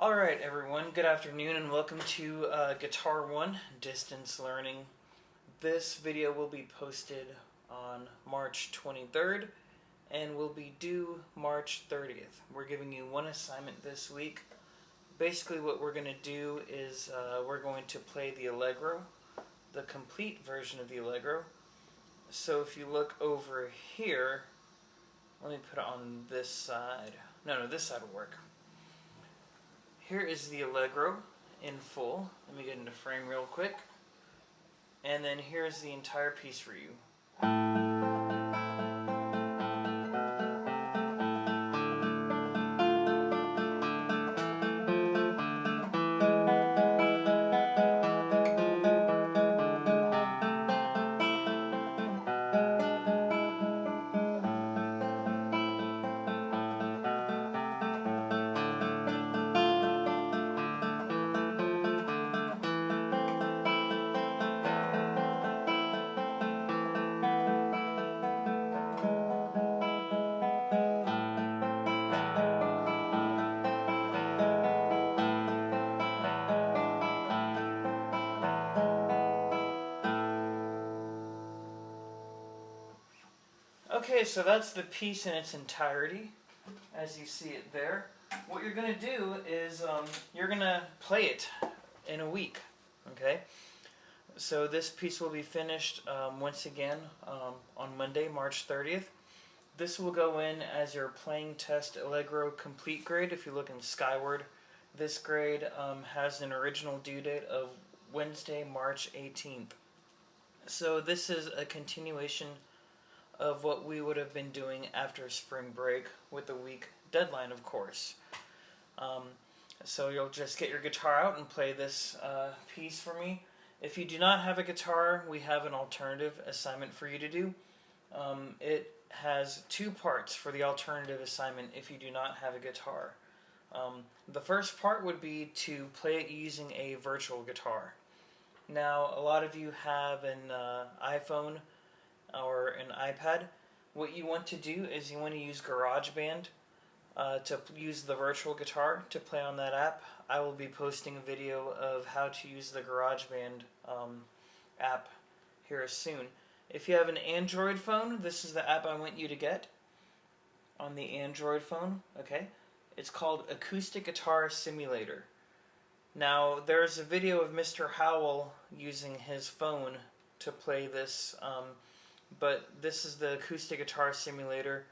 Alright everyone, good afternoon and welcome to Guitar 1 Distance Learning. This video will be posted on March 23rd and will be due March 30th. We're giving you one assignment this week. Basically what we're going to do is we're going to play the Allegro, the complete version of the Allegro. So if you look over here, let me put it on this side. No, this side will work. Here is the Allegro in full. Let me get into frame real quick. And then here's the entire piece for you. Okay, so that's the piece in its entirety, as you see it there. What you're going to do is you're going to play it in a week, okay? So this piece will be finished once again on Monday, March 30th. This will go in as your playing test Allegro complete grade. If you look in Skyward, this grade has an original due date of Wednesday, March 18th. So this is a continuation of what we would have been doing after spring break with the week deadline, of course. So you'll just get your guitar out and play this piece for me. If you do not have a guitar, we have an alternative assignment for you to do. It has two parts for the alternative assignment if you do not have a guitar. The first part would be to play it using a virtual guitar. Now, a lot of you have an iPhone or an iPad. What you want to do is you want to use GarageBand to use the virtual guitar to play on that app. I will be posting a video of how to use the GarageBand app here soon. If you have an Android phone, this is the app I want you to get on the Android phone, okay? It's called Acoustic Guitar Simulator. Now, there's a video of Mr. Howell using his phone to play this, but this is the Acoustic Guitar Simulator.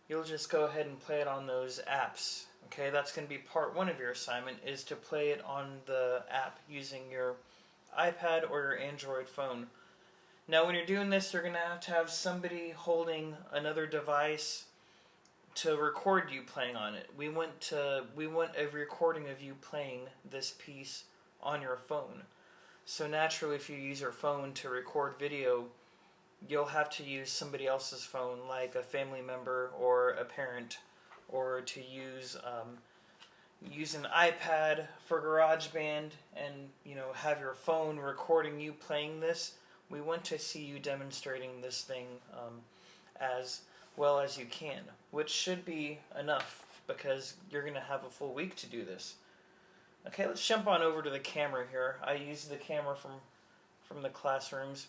You'll just go ahead and play it on those apps. Okay, that's going to be part one of your assignment, is to play it on the app using your iPad or your Android phone. Now when you're doing this, you're going to have somebody holding another device to record you playing on it. We want a recording of you playing this piece on your phone. So naturally, if you use your phone to record video, you'll have to use somebody else's phone, like a family member or a parent, or to use an iPad for GarageBand and have your phone recording you playing this. We want to see you demonstrating this thing as well as you can, which should be enough because you're going to have a full week to do this. Okay, let's jump on over to the camera here. I use the camera from the classrooms.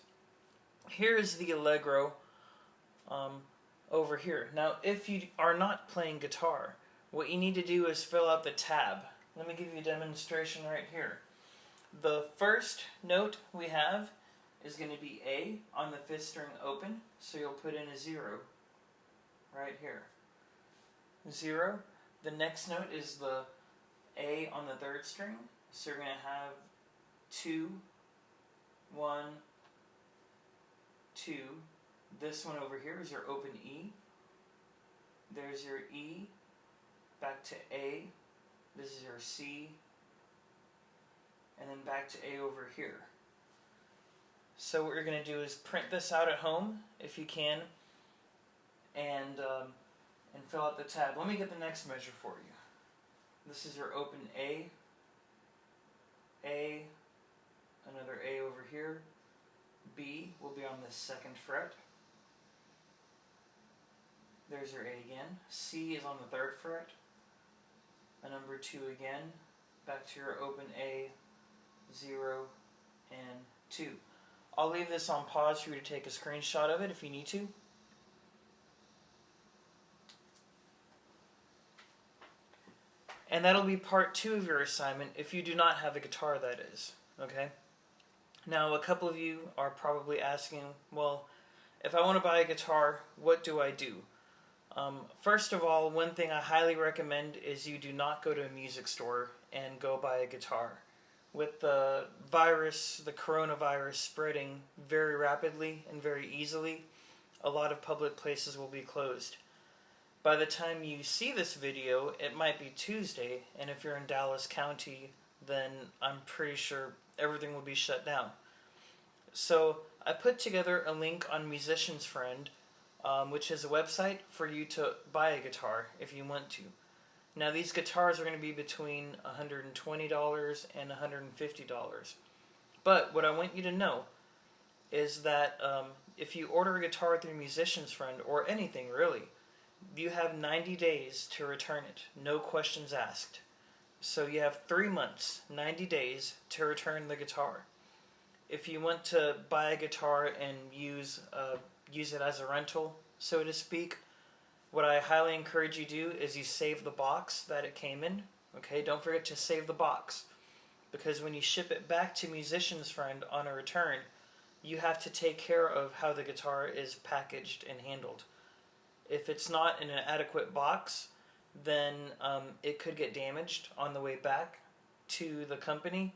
Here's the Allegro over here. Now, if you are not playing guitar, what you need to do is fill out the tab. Let me give you a demonstration right here. The first note we have is going to be A on the 5th string open, so you'll put in a 0 right here. 0. The next note is the A on the 3rd string, so you're going to have 2, 1, 2. This one over here is your open E. There's your E, back to A. This is your C, and then back to A over here. So what you're going to do is print this out at home if you can, and fill out the tab. Let me get the next measure for you. This is your open A, another A over here. B will be on the 2nd fret. There's your A again. C is on the 3rd fret. A number 2 again. back to your open A, 0, and 2. I'll leave this on pause for you to take a screenshot of it if you need to. And that'll be part 2 of your assignment if you do not have a guitar, that is. Okay? Now, a couple of you are probably asking, well, if I want to buy a guitar, what do I do? First of all, one thing I highly recommend is you do not go to a music store and go buy a guitar. With the virus, the coronavirus spreading very rapidly and very easily, a lot of public places will be closed. By the time you see this video, it might be Tuesday, and if you're in Dallas County, then I'm pretty sure everything will be shut down. So I put together a link on Musician's Friend, which is a website for you to buy a guitar if you want to. Now these guitars are going to be between $120 and $150. But what I want you to know is that if you order a guitar through Musician's Friend, or anything really, you have 90 days to return it, no questions asked. So you have 3 months, 90 days to return the guitar. If you want to buy a guitar and use it as a rental, so to speak, what I highly encourage you do is you save the box that it came in. Okay, don't forget to save the box, because when you ship it back to Musician's Friend on a return, you have to take care of how the guitar is packaged and handled. If it's not in an adequate box, then it could get damaged on the way back to the company.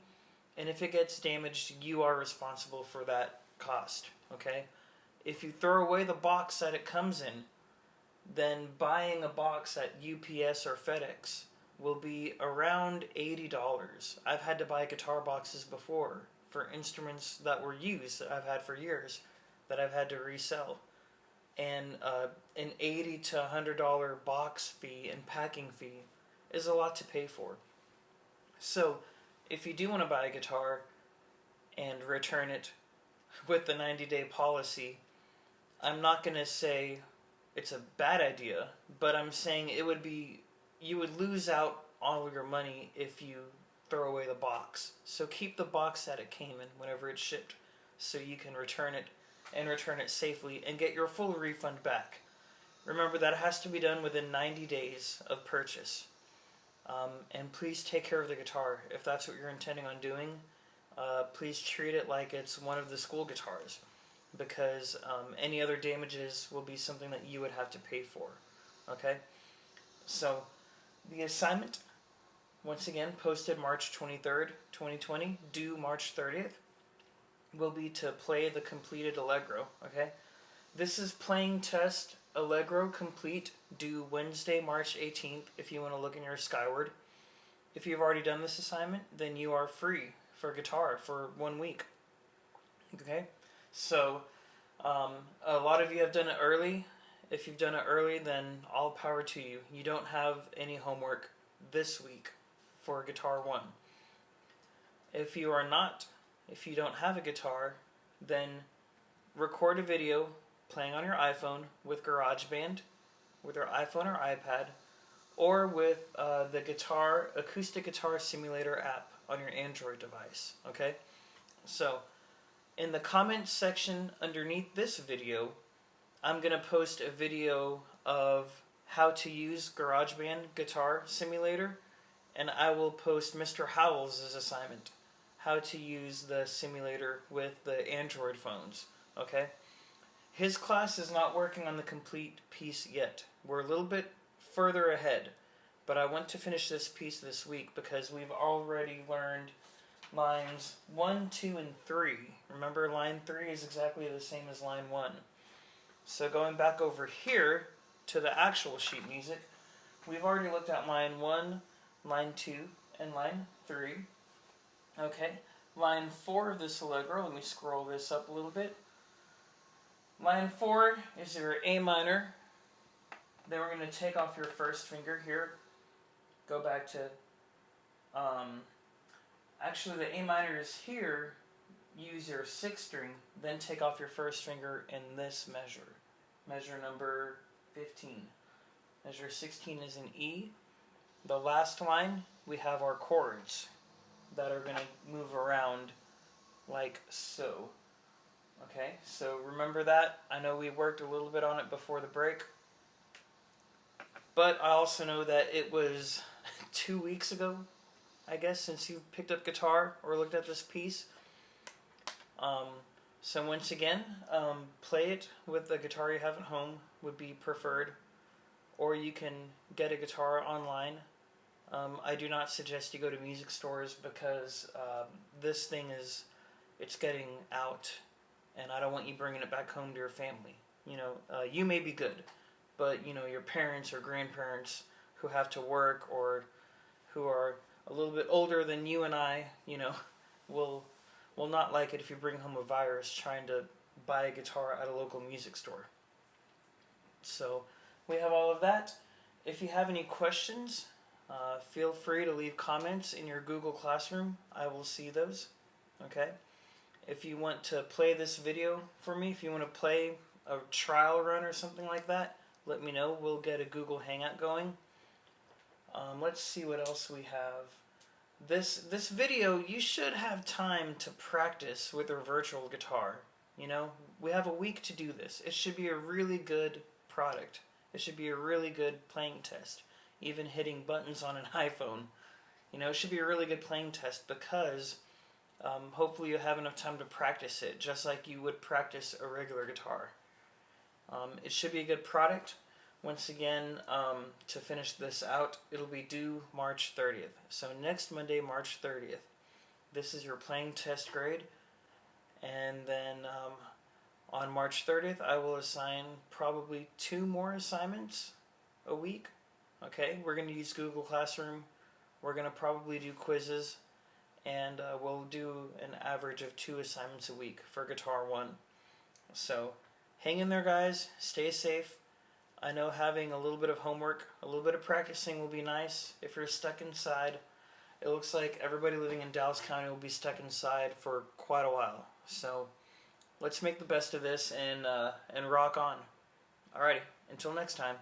And if it gets damaged, you are responsible for that cost. Okay? If you throw away the box that it comes in, then buying a box at UPS or FedEx will be around $80. I've had to buy guitar boxes before for instruments that were used, that I've had for years, that I've had to resell. And an $80 to $100 box fee and packing fee is a lot to pay for. So if you do want to buy a guitar and return it with the 90-day policy, I'm not going to say it's a bad idea, but I'm saying you would lose out all of your money if you throw away the box. So keep the box that it came in whenever it's shipped, so you can return it and return it safely and get your full refund back. Remember, that has to be done within 90 days of purchase. And please take care of the guitar. If that's what you're intending on doing, please treat it like it's one of the school guitars, because any other damages will be something that you would have to pay for. Okay? So, the assignment, once again, posted March 23rd, 2020, due March 30th, will be to play the completed Allegro. Okay? This is playing test Allegro complete, due Wednesday, March 18th, if you want to look in your Skyward. If you've already done this assignment, then you are free for guitar for 1 week. Okay? So, a lot of you have done it early. If you've done it early, then all power to you. You don't have any homework this week for Guitar 1. If you don't have a guitar, then record a video playing on your iPhone with GarageBand, with your iPhone or iPad, or with the Acoustic Guitar Simulator app on your Android device. Okay? So, in the comments section underneath this video, I'm going to post a video of how to use GarageBand Guitar Simulator, and I will post Mr. Howells' assignment, how to use the simulator with the Android phones. Okay? His class is not working on the complete piece yet. We're a little bit further ahead, but I want to finish this piece this week because we've already learned lines 1, 2, and 3. Remember, line 3 is exactly the same as line 1. So going back over here to the actual sheet music, we've already looked at line 1, line 2, and line 3. Okay, line 4 of this Allegro, let me scroll this up a little bit. Line 4 is your A minor. Then we're going to take off your first finger here. Go back to, actually the A minor is here. Use your 6th string, then take off your first finger in this measure. Measure number 15. Measure 16 is an E. The last line, we have our chords that are going to move around like so. Okay, so remember that. I know we worked a little bit on it before the break, but I also know that it was 2 weeks ago, I guess, since you picked up guitar or looked at this piece. Um, so once again, play it with the guitar you have at home would be preferred, or you can get a guitar online. I do not suggest you go to music stores because this thing it's getting out, and I don't want you bringing it back home to your family. You may be good, but your parents or grandparents who have to work or who are a little bit older than you and I, will not like it if you bring home a virus trying to buy a guitar at a local music store. So we have all of that. If you have any questions, feel free to leave comments in your Google Classroom. I will see those. Okay? If you want to play this video for me, if you want to play a trial run or something like that, let me know. We'll get a Google Hangout going. Let's see what else we have. This video, you should have time to practice with a virtual guitar. We have a week to do this. It should be a really good product. It should be a really good playing test. Even hitting buttons on an iPhone. It should be a really good playing test because hopefully you have enough time to practice it, just like you would practice a regular guitar. It should be a good product. Once again, to finish this out, it'll be due March 30th. So next Monday, March 30th. This is your playing test grade. And then on March 30th, I will assign probably 2 more assignments a week. Okay, we're going to use Google Classroom. We're going to probably do quizzes. And we'll do an average of 2 assignments a week for Guitar 1. So hang in there, guys. Stay safe. I know having a little bit of homework, a little bit of practicing will be nice if you're stuck inside. It looks like everybody living in Dallas County will be stuck inside for quite a while. So let's make the best of this and rock on. Alrighty, until next time.